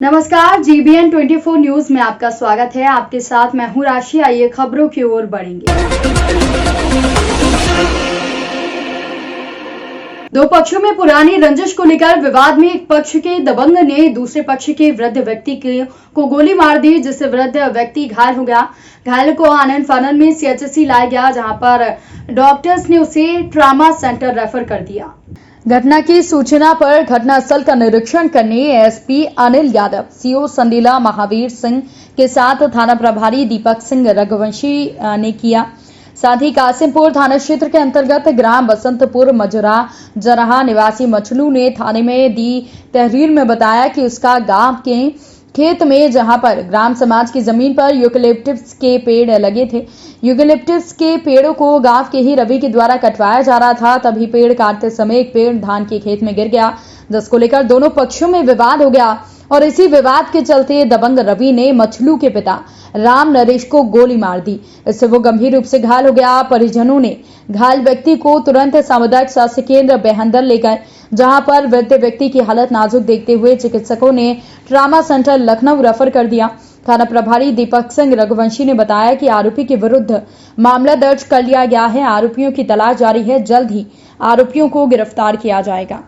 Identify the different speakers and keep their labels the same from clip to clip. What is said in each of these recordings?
Speaker 1: नमस्कार, GBN 24 news में आपका स्वागत है। आपके साथ मैं हूं राशि। आइए खबरों की ओर बढ़ेंगे। दो पक्षों में पुरानी रंजिश को लेकर विवाद में एक पक्ष के दबंग ने दूसरे पक्ष के वृद्ध व्यक्ति को गोली मार दी, जिससे वृद्ध व्यक्ति घायल हो गया। घायल को आनन फानन में CHC लाया गया, जहां पर डॉक्टर्स ने उसे ट्रामा सेंटर रेफर कर दिया। घटना की सूचना पर घटनास्थल का निरीक्षण करने एसपी अनिल यादव, CO संडीला महावीर सिंह के साथ थाना प्रभारी दीपक सिंह रघुवंशी ने किया। साथ ही कासिमपुर थाना क्षेत्र के अंतर्गत ग्राम बसंतपुर मजरा जरहा निवासी मछलू ने थाने में दी तहरीर में बताया कि उसका गांव के खेत में, जहां पर ग्राम समाज की जमीन पर यूकेलिप्टस के पेड़ लगे थे, यूकेलिप्टस के पेड़ों को गांव के ही रवि के द्वारा कटवाया जा रहा था। तभी पेड़ काटते समय एक पेड़ धान के खेत में गिर गया, जिसको लेकर दोनों पक्षों में विवाद हो गया और इसी विवाद के चलते दबंग रवि ने मछलू के पिता राम नरेश को गोली मार दी। इससे वो गंभीर रूप से घायल हो गया। परिजनों ने घायल व्यक्ति को तुरंत सामुदायिक स्वास्थ्य केंद्र बेहंदर ले गए, जहां पर वृद्ध व्यक्ति की हालत नाजुक देखते हुए चिकित्सकों ने ट्रामा सेंटर लखनऊ रेफर कर दिया। थाना प्रभारी दीपक सिंह रघुवंशी ने बताया कि आरोपी के विरुद्ध मामला दर्ज कर लिया गया है। आरोपियों की तलाश जारी है। जल्द ही आरोपियों को गिरफ्तार किया जाएगा।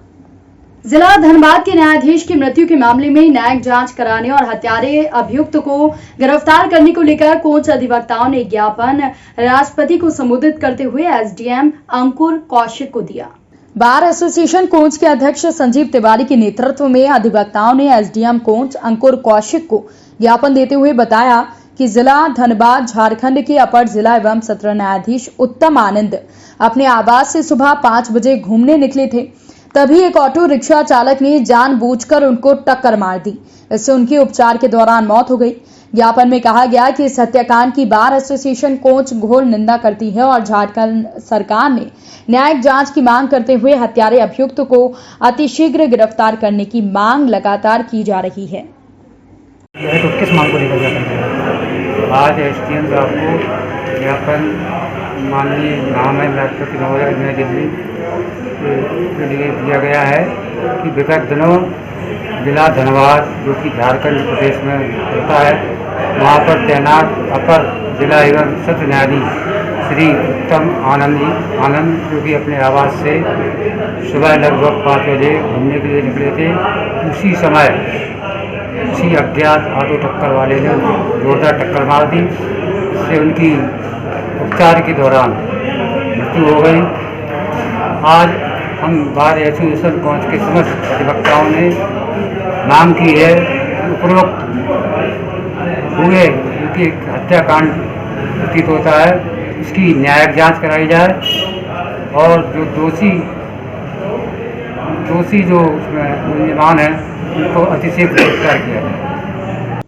Speaker 1: जिला धनबाद के न्यायाधीश की मृत्यु के मामले में न्यायिक जांच कराने और हत्यारे अभियुक्त को गिरफ्तार करने को लेकर कोच अधिवक्ताओं ने ज्ञापन राष्ट्रपति को संबोधित करते हुए SDM अंकुर कौशिक को दिया। बार एसोसिएशन कोच के अध्यक्ष संजीव तिवारी के नेतृत्व में अधिवक्ताओं ने SDM कोच अंकुर कौशिक को ज्ञापन देते हुए बताया कि जिला धनबाद झारखंड के अपर जिला एवं सत्र न्यायाधीश उत्तम आनंद अपने आवास से सुबह 5 बजे घूमने निकले थे। तभी एक ऑटो रिक्शा चालक ने जानबूझकर उनको टक्कर मार दी। इससे उनकी उपचार के दौरान मौत हो गई। ज्ञापन में कहा गया कि इस हत्याकांड की बार एसोसिएशन कोच घोर निंदा करती है और झारखंड सरकार ने न्यायिक जांच की मांग करते हुए हत्यारे अभियुक्त को अतिशीघ्र गिरफ्तार करने की मांग लगातार की जा रही है।
Speaker 2: तो किस मांग को लेकर जाकर आज SDM साहब को ज्ञापन माननीय महामहिम राष्ट्रपति महोदय नई दिल्ली के लिए दिया गया है कि विगत दिनों जिला धनबाद, जो कि झारखंड प्रदेश में होता है, वहाँ पर तैनात अपर जिला एवं सत्र न्यायाधीश श्री उत्तम आनंद जो कि अपने आवास से सुबह लगभग 5 बजे घूमने के लिए निकले थे। उसी समय किसी अज्ञात ऑटो टक्कर वाले ने जोरदार टक्कर मार दी, जिससे उनकी उपचार के दौरान मृत्यु हो गई। आज हम बार एसोसिएशन कोच के समस्त अधिवक्ताओं ने मांग की है कि उपरोक्त हुए उनकी हत्याकांड प्रतीत होता है, इसकी न्यायिक जांच कराई जाए और जो दोषी जो उसमें मुलजिमान है उनको अतिशीघ्र गिरफ्तार किया जाए।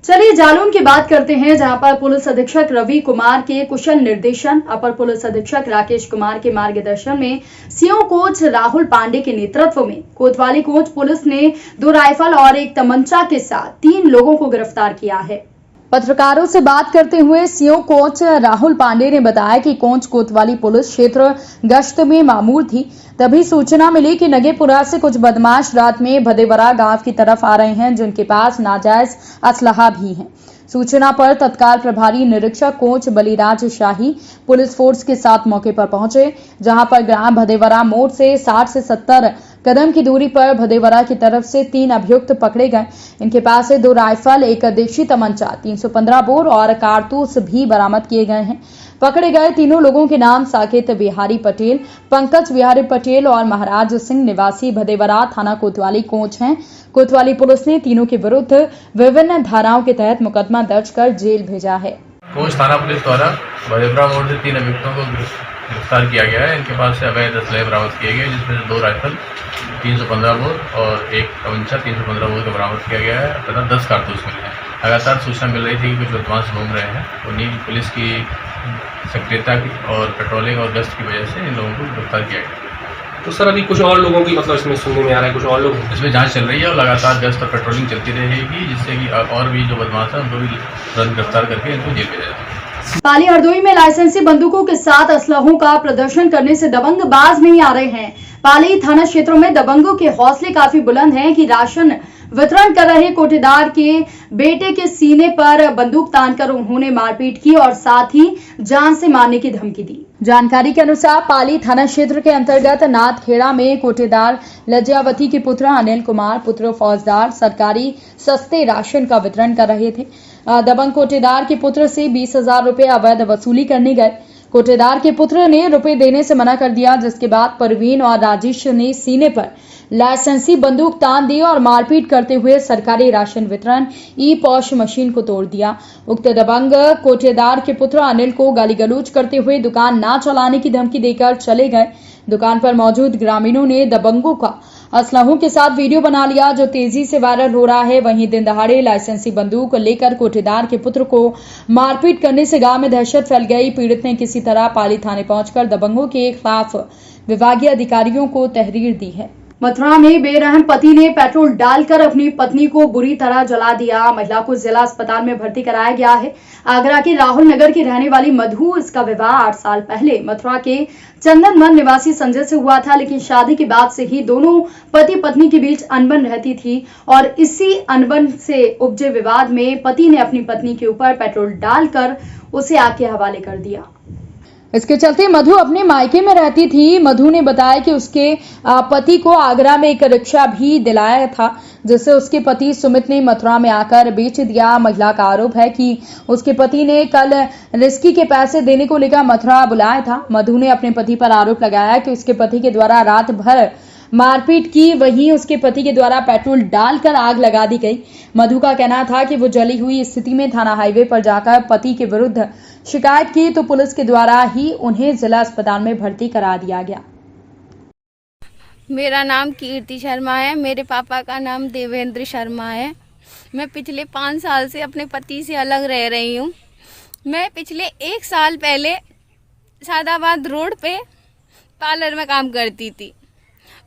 Speaker 1: चलिए जालौन की बात करते हैं, जहां पर पुलिस अधीक्षक रवि कुमार के कुशल निर्देशन, अपर पुलिस अधीक्षक राकेश कुमार के मार्गदर्शन में CO कोच राहुल पांडे के नेतृत्व में कोतवाली कोच पुलिस ने 2 राइफल और एक तमंचा के साथ 3 लोगों को गिरफ्तार किया है। पत्रकारों से बात करते हुए CO कोच राहुल पांडे ने बताया कि कोच कोतवाली पुलिस क्षेत्र गश्त में मामूर थी। तभी सूचना मिली कि नगेपुरा से कुछ बदमाश रात में भदेवरा गांव की तरफ आ रहे हैं, जिनके पास नाजायज असलहा भी है। सूचना पर तत्काल प्रभारी निरीक्षक कोच बलिराज शाही पुलिस फोर्स के साथ मौके पर पहुंचे, जहां पर ग्राम भदेवरा मोड़ से 60 से 70 कदम की दूरी पर भदेवरा की तरफ से 3 अभियुक्त पकड़े गए। इनके पास से 2 राइफल, एक देशी तमंचा, 315 बोर और कारतूस भी बरामद किए गए हैं। पकड़े गए तीनों लोगों के नाम साकेत बिहारी पटेल, पंकज बिहारी पटेल और महाराज सिंह निवासी भदेवरा थाना कोतवाली कोच हैं। कोतवाली पुलिस ने तीनों के विरुद्ध विभिन्न धाराओं के तहत मुकदमा दर्ज कर जेल भेजा है।
Speaker 3: कोच थाना पुलिस द्वारा भदेवरा मोड़ से 3 अभियुक्तों को गिरफ्तार किया गया है। इनके पास से अवैध असलहे बरामद किए गए, जिसमें से 2 राइफल, 315 बोर और एक तमंचा 315 बोर का बरामद किया गया है तथा 10 कारतूस मिले हैं। लगातार सूचना मिल रही थी कि कुछ बदमाश घूम रहे हैं। उन्हीं पुलिस की सक्रियता और पेट्रोलिंग और गश्त की वजह से इन लोगों को गिरफ्तार किया गया।
Speaker 4: तो सर अभी कुछ और लोगों की मतलब इसमें सुनने में आ रहा है, कुछ और लोग
Speaker 3: इसमें जांच चल रही है और लगातार गश्त और पेट्रोलिंग चलती रहेगी, जिससे कि और भी जो बदमाश है उनको भी तुरंत गिरफ्तार करके इनको जेल भेजा जाए।
Speaker 1: पाली हरदोई में लाइसेंसी बंदूकों के साथ असलहों का प्रदर्शन करने से दबंग बाज नहीं आ रहे हैं। पाली थाना क्षेत्रों में दबंगों के हौसले काफी बुलंद हैं कि राशन वितरण कर रहे कोटेदार के बेटे के सीने पर बंदूक तानकर उन्होंने मारपीट की और साथ ही जान से मारने की धमकी दी। जानकारी के अनुसार पाली थाना क्षेत्र के अंतर्गत नाथखेड़ा में कोटेदार लज्जावती के पुत्र अनिल कुमार पुत्र फौजदार सरकारी सस्ते राशन का वितरण कर रहे थे। दबंग कोटेदार के पुत्र से 20,000 रुपए अवैध वसूली करने गए। कोटेदार के पुत्र ने रुपए देने से मना कर दिया, जिसके बाद परवीन और राजेश ने सीने पर लाइसेंसी बंदूक तान दी और मारपीट करते हुए सरकारी राशन वितरण ई पॉश मशीन को तोड़ दिया। उक्त दबंग कोटेदार के पुत्र अनिल को गाली गलौज करते हुए दुकान ना चलाने की धमकी देकर चले गए। दुकान पर मौजूद ग्रामीणों ने दबंगों का असलहों के साथ वीडियो बना लिया, जो तेजी से वायरल हो रहा है। वहीं दिन दहाड़े लाइसेंसी बंदूक लेकर कोटेदार के पुत्र को मारपीट करने से गांव में दहशत फैल गई। पीड़ित ने किसी तरह पाली थाने पहुंचकर दबंगों के खिलाफ विभागीय अधिकारियों को तहरीर दी है। मथुरा में बेरहम पति ने पेट्रोल डालकर अपनी पत्नी को बुरी तरह जला दिया। महिला को जिला अस्पताल में भर्ती कराया गया है। आगरा के राहुल नगर की रहने वाली मधु, इसका विवाह 8 साल पहले मथुरा के चंदनवन निवासी संजय से हुआ था, लेकिन शादी के बाद से ही दोनों पति पत्नी के बीच अनबन रहती थी और इसी अनबन से उपजे विवाद में पति ने अपनी पत्नी के ऊपर पेट्रोल डालकर उसे आग के हवाले कर दिया। इसके चलते मधु अपने मायके में रहती थी। मधु ने बताया कि उसके पति को आगरा में एक रिक्शा भी दिलाया था, जिसे उसके पति सुमित ने मथुरा में आकर बेच दिया। महिला का आरोप है कि उसके पति ने कल रिस्की के पैसे देने को लेकर मथुरा बुलाया था। मधु ने अपने पति पर आरोप लगाया कि उसके पति के द्वारा रात भर मारपीट की, वहीं उसके पति के द्वारा पेट्रोल डालकर आग लगा दी गई। मधु का कहना था कि वो जली हुई स्थिति में थाना हाईवे पर जाकर पति के विरुद्ध शिकायत की, तो पुलिस के द्वारा ही उन्हें जिला अस्पताल में भर्ती करा दिया गया।
Speaker 5: मेरा नाम कीर्ति शर्मा है। मेरे पापा का नाम देवेंद्र शर्मा है। मैं पिछले 5 साल से अपने पति से अलग रह रही हूँ। मैं पिछले 1 साल पहले सादाबाद रोड पे पार्लर में काम करती थी।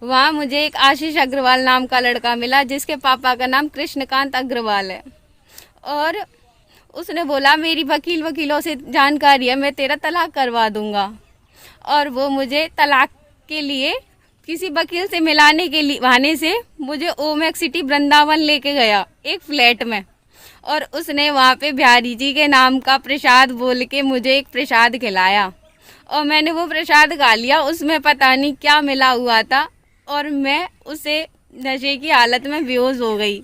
Speaker 5: वहाँ मुझे एक आशीष अग्रवाल नाम का लड़का मिला, जिसके पापा का नाम कृष्णकांत अग्रवाल है। और उसने बोला मेरी वकीलों से जानकारी है, मैं तेरा तलाक करवा दूंगा। और वो मुझे तलाक के लिए किसी वकील से मिलाने के लिए बहाने से मुझे ओमेक सिटी वृंदावन लेके गया एक फ्लैट में। और उसने वहाँ पे बिहारी जी के नाम का प्रसाद बोल के मुझे एक प्रसाद खिलाया और मैंने वो प्रसाद खा लिया। उसमें पता नहीं क्या मिला हुआ था और मैं उसे नशे की हालत में बेहोश हो गई।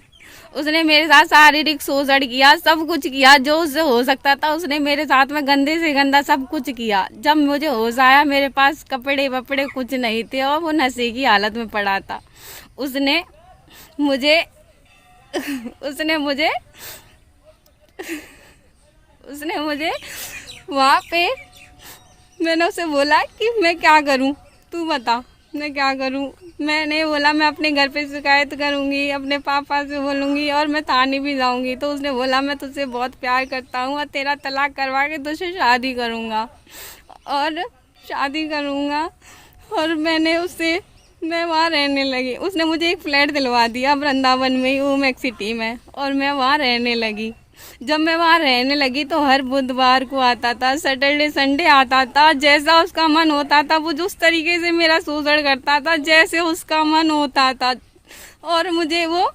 Speaker 5: उसने मेरे साथ शारीरिक शोषण किया, सब कुछ किया जो उससे हो सकता था। उसने मेरे साथ में गंदे से गंदा सब कुछ किया। जब मुझे होश आया मेरे पास कपड़े वपड़े कुछ नहीं थे और वो नशे की हालत में पड़ा था। उसने मुझे वहाँ पे मैंने उसे बोला कि मैं क्या करूँ, तू बता मैं क्या करूँ। मैंने बोला मैं अपने घर पे शिकायत करूँगी, अपने पापा से बोलूँगी और मैं थाने भी जाऊँगी। तो उसने बोला मैं तुझसे बहुत प्यार करता हूँ और तेरा तलाक करवा के तुझसे शादी करूँगा और मैं वहाँ रहने लगी। उसने मुझे एक फ्लैट दिलवा दिया वृंदावन में, ओमेक सिटी में, और मैं वहाँ रहने लगी। जब मैं वहाँ रहने लगी तो हर बुधवार को आता था, सैटरडे संडे आता था। जैसा उसका मन होता था वो उस तरीके से मेरा शोषण करता था जैसे उसका मन होता था। और मुझे वो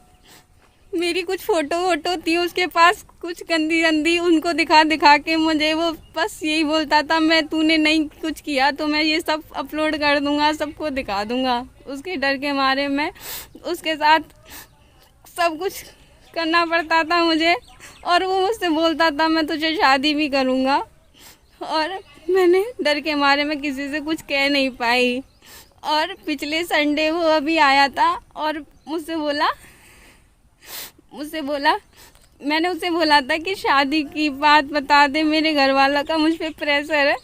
Speaker 5: मेरी कुछ फोटो थी उसके पास, कुछ गंदी उनको दिखा के मुझे वो बस यही बोलता था मैं तूने नहीं कुछ किया तो मैं ये सब अपलोड कर दूंगा, सबको दिखा दूंगा। उसके डर के मारे मैं उसके साथ सब कुछ करना पड़ता था मुझे। और वो मुझसे बोलता था मैं तुझे शादी भी करूँगा और मैंने डर के मारे में किसी से कुछ कह नहीं पाई। और पिछले संडे वो अभी आया था और मुझसे बोला मैंने उससे बोला था कि शादी की बात बता दे, मेरे घर वालों का मुझ पे प्रेशर है।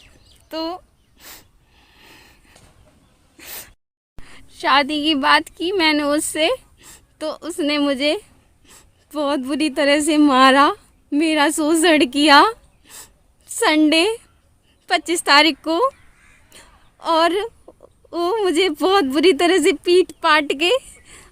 Speaker 5: तो शादी की बात की मैंने उससे, तो उसने मुझे बहुत बुरी तरह से मारा, मेरा शोषण किया संडे 25 तारीख को। और वो मुझे बहुत बुरी तरह से पीट पाट के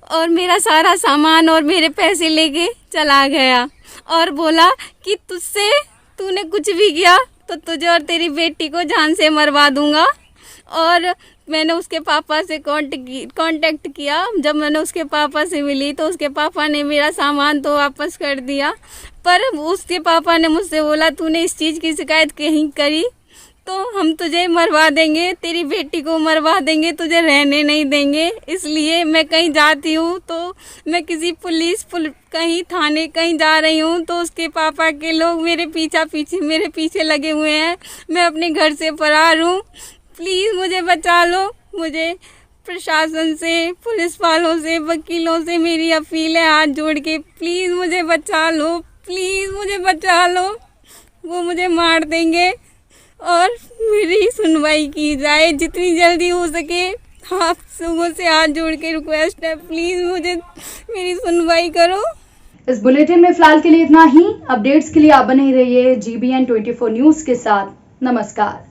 Speaker 5: और मेरा सारा सामान और मेरे पैसे लेके चला गया और बोला कि तूने कुछ भी किया तो तुझे और तेरी बेटी को जान से मरवा दूंगा और मैंने उसके पापा से कांटेक्ट किया। जब मैंने उसके पापा से मिली तो उसके पापा ने मेरा सामान तो वापस कर दिया, पर उसके पापा ने मुझसे बोला तूने इस चीज़ की शिकायत कहीं करी तो हम तुझे मरवा देंगे, तेरी बेटी को मरवा देंगे, तुझे रहने नहीं देंगे। इसलिए मैं कहीं जाती हूँ तो मैं किसी कहीं थाने कहीं जा रही हूँ तो उसके पापा के लोग मेरे पीछे लगे हुए हैं। मैं अपने घर से फरार हूँ। प्लीज़ मुझे बचा लो। मुझे प्रशासन से, पुलिस वालों से, वकीलों से मेरी अपील है हाथ जोड़ के, प्लीज़ मुझे बचा लो, प्लीज़ मुझे बचा लो। वो मुझे मार देंगे और मेरी सुनवाई की जाए जितनी जल्दी हो सके। आप लोगों से हाथ जोड़ के रिक्वेस्ट है, प्लीज़ मुझे मेरी सुनवाई करो।
Speaker 1: इस बुलेटिन में फिलहाल के लिए इतना ही। अपडेट्स के लिए आप बने रहिए GBN 24 न्यूज़ के साथ। नमस्कार।